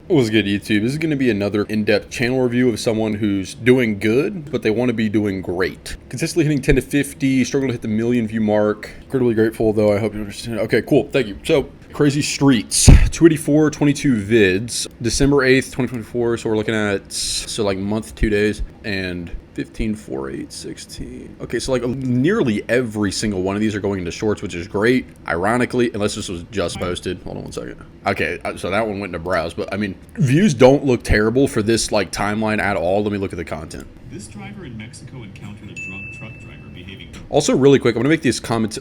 What's good, YouTube? This is going to be another in-depth channel review of someone who's doing good, but they want to be doing great. Consistently hitting 10 to 50, struggle to hit the million view mark. Incredibly grateful, though. I hope you understand. Okay, cool. Thank you. So, Crazy Streets, 284, 22 vids, December 8th, 2024. So we're looking at, like month, 2 days, and 15, 4, 8, 16. Okay, so like nearly every single one of these are going into shorts, which is great. Ironically, unless this was just posted. Hold on one second. Okay, so that one went into browse, but I mean, views don't look terrible for this like timeline at all. Let me look at the content. This driver in Mexico encountered a drunk truck driver behaving. Also, really quick, I'm gonna make these comments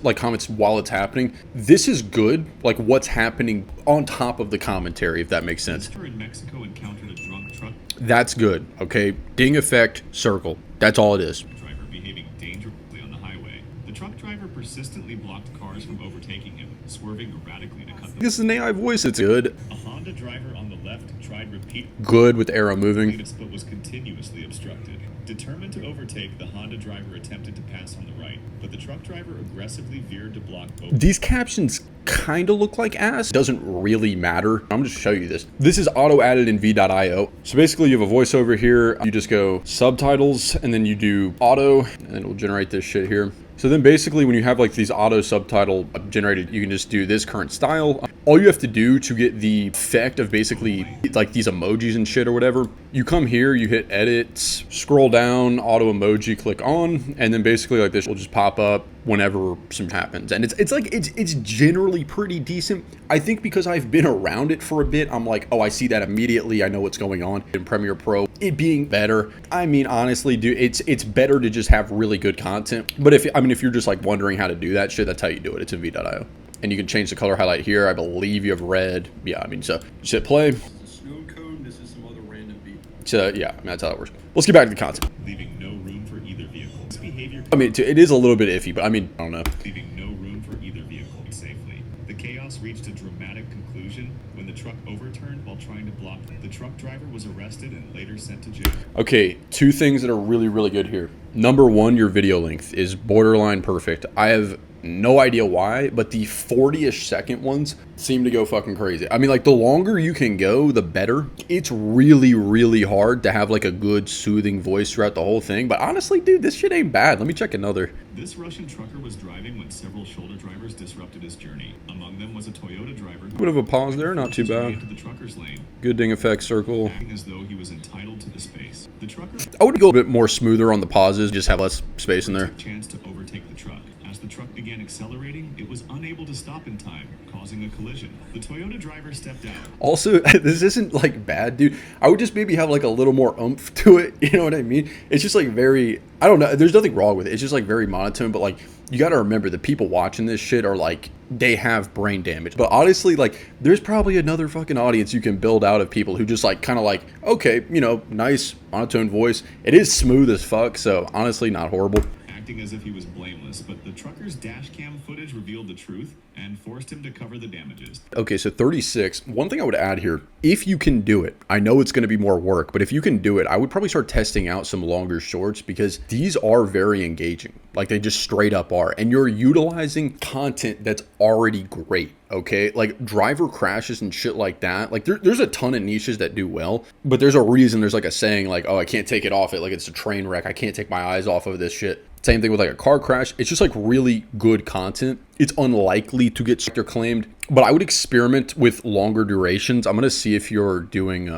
while it's happening. This is good, like what's happening on top of the commentary, if that makes sense. This driver in Mexico encountered a drunk truck. That's good. Okay, ding effect, circle. That's all it is. Driver behaving dangerously on the highway. The truck driver persistently blocked cars from overtaking him, swerving erratically to cut them. This is an AI voice. It's good. A Honda driver on the left tried repeatedly. Good with arrow moving. But was continuously obstructed. Determined to overtake, the Honda driver attempted to pass on the right, but the truck driver aggressively veered to block both. These captions kind of look like ass. Doesn't really matter. I'm just show you this. This is auto added in v.io. So basically you have a voiceover here. You just go subtitles and then you do auto and it will generate this shit here. So then basically when you have like these auto subtitle generated, you can just do this current style. All you have to do to get the effect of basically like these emojis and shit or whatever, you come here, you hit edit, scroll down, auto emoji, click on, and then basically like this will just pop up whenever something happens. And it's generally pretty decent. I think because I've been around it for a bit, I'm like, oh, I see that immediately. I know what's going on in Premiere Pro. It being better. I mean, honestly, dude, it's better to just have really good content. But if you're just like wondering how to do that shit, that's how you do it. It's in v.io. And you can change the color highlight here. I believe you have red. Yeah, I mean, so just hit play. This is snow cone. This is some other random beat. So yeah, I mean, that's how it works. Let's get back to the content. Leaving no room for either vehicle. This behavior. I mean, it is a little bit iffy, but I mean, I don't know. Leaving no room for either vehicle safely. The chaos reached a dramatic conclusion when the truck overturned while trying to block. The truck driver was arrested and later sent to jail. Okay, two things that are really, really good here. Number one, your video length is borderline perfect. I have no idea why, but the 40-ish second ones seem to go fucking crazy. I mean, like, the longer you can go, the better. It's really, really hard to have, like, a good, soothing voice throughout the whole thing. But honestly, dude, this shit ain't bad. Let me check another. This Russian trucker was driving when several shoulder drivers disrupted his journey. Among them was a Toyota driver. Bit of a pause there, not too bad. Into the trucker's lane, good ding effect circle. acting as though he was entitled to the space. The trucker I would go a bit more smoother on the pauses, just have less space in there. took a chance to overtake the truck. As the truck began accelerating, it was unable to stop in time, causing a collision. The Toyota driver stepped out. Also, this isn't like bad, dude. I would just maybe have like a little more oomph to it. You know what I mean? It's just like very, I don't know. There's nothing wrong with it. It's just like very monotone. But like, you got to remember the people watching this shit are like, they have brain damage. But honestly, like, there's probably another fucking audience you can build out of people who just like kind of like, okay, you know, nice monotone voice. It is smooth as fuck. So honestly, not horrible. Acting as if he was blameless, but the trucker's dash cam footage revealed the truth and forced him to cover the damages. Okay, so 36. One thing I would add here, if you can do it, I know it's going to be more work, but if you can do it, I would probably start testing out some longer shorts because these are very engaging. Like, they just straight up are. And you're utilizing content that's already great. Okay, like driver crashes and shit like that. Like there's a ton of niches that do well, but there's a reason. There's like a saying like, oh, I can't take it off it. Like it's a train wreck. I can't take my eyes off of this shit. Same thing with like a car crash. It's just like really good content. It's unlikely to get sector claimed, but I would experiment with longer durations. I'm going to see if you're doing,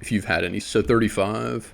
if you've had any. So 35,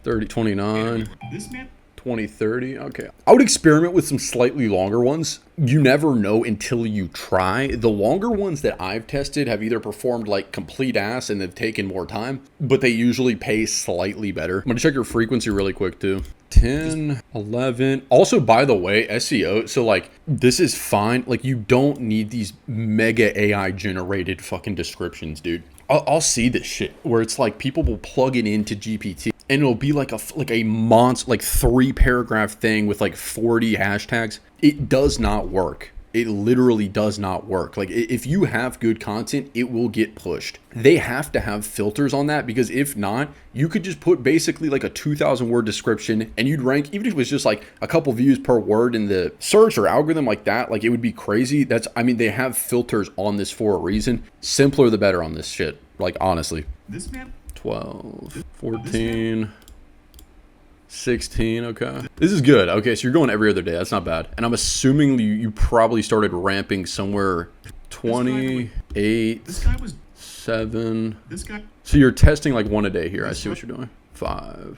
30, 29. This man 20, 30. Okay. I would experiment with some slightly longer ones. You never know until you try. The longer ones that I've tested have either performed like complete ass and they've taken more time, but they usually pay slightly better. I'm going to check your frequency really quick too. 10, 11. Also, by the way, SEO. So like, this is fine. Like, you don't need these mega AI generated fucking descriptions, dude. I'll see this shit where it's like people will plug it into GPT and it'll be like a monster, like 3-paragraph thing with like 40 hashtags. It does not work. It literally does not work. Like, if you have good content, it will get pushed. They have to have filters on that, because if not, you could just put basically like a 2,000 word description and you'd rank, even if it was just like a couple views per word in the search or algorithm like that, like it would be crazy. I mean, they have filters on this for a reason. Simpler the better on this shit. Like, honestly. This man 12, 14, 16. Okay. This is good. Okay, so you're going every other day. That's not bad. And I'm assuming you probably started ramping somewhere 28, this guy was 7. this guy So you're testing like one a day here. I see what you're doing. 5,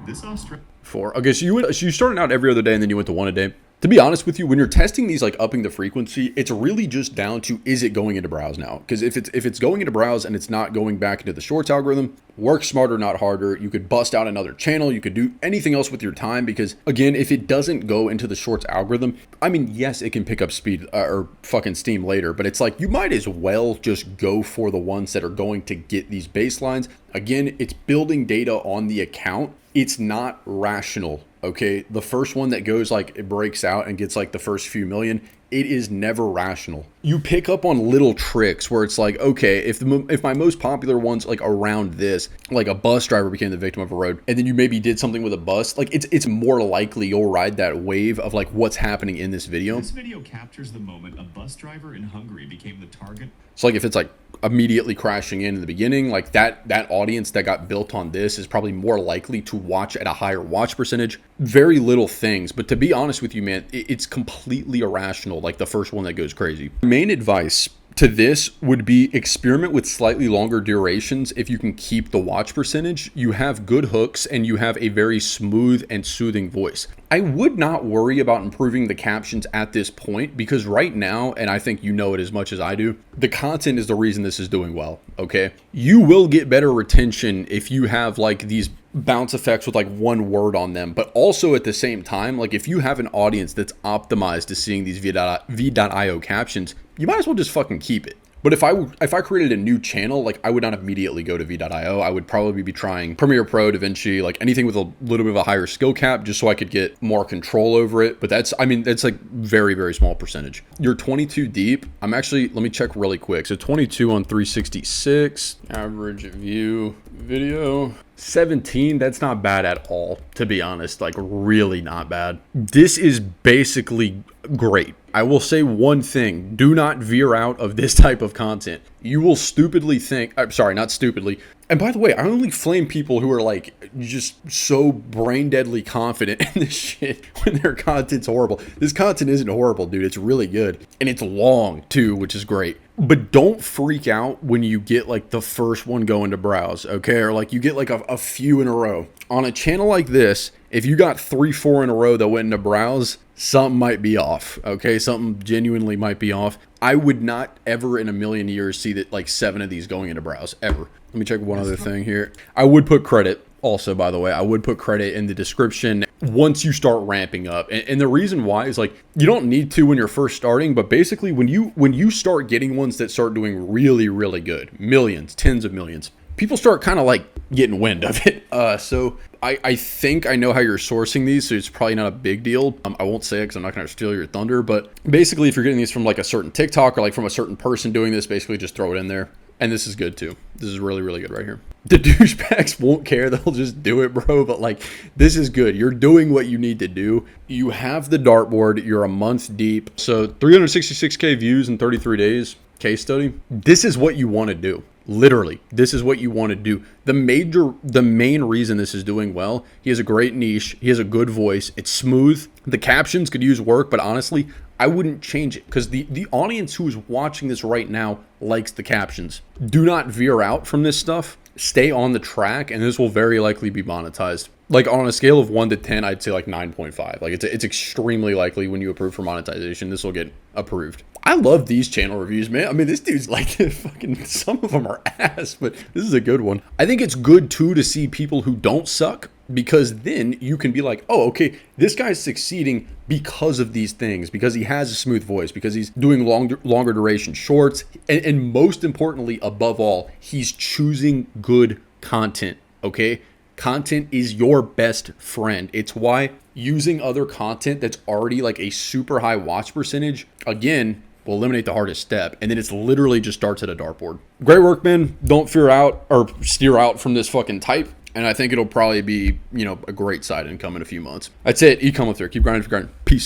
this Australian 4. Okay, so you started out every other day and then you went to one a day. To be honest with you, when you're testing these, like upping the frequency, it's really just down to, is it going into browse now? Because if it's going into browse and it's not going back into the shorts algorithm, work smarter, not harder. You could bust out another channel. You could do anything else with your time, because again, if it doesn't go into the shorts algorithm, I mean, yes, it can pick up speed or fucking steam later, but it's like, you might as well just go for the ones that are going to get these baselines. Again, it's building data on the account. It's not rational. Okay, the first one that goes, like, it breaks out and gets like the first few million, it is never rational. You pick up on little tricks where it's like, okay, if my most popular ones, like around this, like a bus driver became the victim of a road, and then you maybe did something with a bus, like it's more likely you'll ride that wave of like what's happening in this video. This video captures the moment a bus driver in Hungary became the target. So like if it's like immediately crashing in the beginning, like that audience that got built on this is probably more likely to watch at a higher watch percentage. Very little things, but to be honest with you, man, it's completely irrational, like the first one that goes crazy. Main advice to this would be experiment with slightly longer durations. If you can keep the watch percentage, you have good hooks and you have a very smooth and soothing voice. I would not worry about improving the captions at this point, because right now, and I think you know it as much as I do, the content is the reason this is doing well, okay? You will get better retention if you have like these bounce effects with like one word on them, but also at the same time, like if you have an audience that's optimized to seeing these v.io captions, you might as well just fucking keep it. But if I created a new channel, like I would not immediately go to v.io. I would probably be trying Premiere Pro, DaVinci, like anything with a little bit of a higher skill cap, just so I could get more control over it. But that's like very, very small percentage. You're 22 deep. Let me check really quick. So 22 on 366, average view video. 17, that's not bad at all, to be honest, like really not bad. This is basically great. I will say one thing, do not veer out of this type of content. You will stupidly think, I'm sorry, not stupidly. And by the way, I only flame people who are like just so brain deadly confident in this shit when their content's horrible. This content isn't horrible, dude. It's really good. And it's long too, which is great. But don't freak out when you get like the first one going to browse, okay? Or like you get like a few in a row. On a channel like this, if you got 3-4 in a row that went into browse, something might be off, okay? Something genuinely might be off. I would not ever in a million years see that like 7 of these going into browse, ever. Let me check one other thing here. I would put credit also, by the way. I would put credit in the description once you start ramping up. And the reason why is like, you don't need to when you're first starting, but basically when you start getting ones that start doing really, really good, millions, tens of millions, people start kind of like getting wind of it. So I think I know how you're sourcing these, so it's probably not a big deal. I won't say it because I'm not going to steal your thunder, but basically if you're getting these from like a certain TikTok or like from a certain person doing this, basically just throw it in there. And this is good too. This is really, really good right here. The douchebags won't care. They'll just do it, bro. But like, this is good. You're doing what you need to do. You have the dartboard. You're a month deep. So 366K views in 33 days. Case study. This is what you want to do. Literally, this is what you want to do. The main reason this is doing well, he has a great niche. He has a good voice. It's smooth. The captions could use work, but honestly, I wouldn't change it because the audience who is watching this right now likes the captions. Do not veer out from this stuff. Stay on the track, and this will very likely be monetized. Like on a scale of 1 to 10, I'd say like 9.5. Like it's extremely likely when you approve for monetization, this will get approved. I love these channel reviews, man. I mean, this dude's like fucking, some of them are ass, but this is a good one. I think it's good too to see people who don't suck, because then you can be like, oh, okay, this guy's succeeding because of these things, because he has a smooth voice, because he's doing longer duration shorts, and most importantly, above all, he's choosing good content, okay? Content is your best friend. It's why using other content that's already like a super high watch percentage, again, will eliminate the hardest step. And then it's literally just starts at a dartboard. Great work, man. Don't fear out or steer out from this fucking type. And I think it'll probably be, a great side income in a few months. That's it. E-com with her. Keep grinding for grinding. Peace.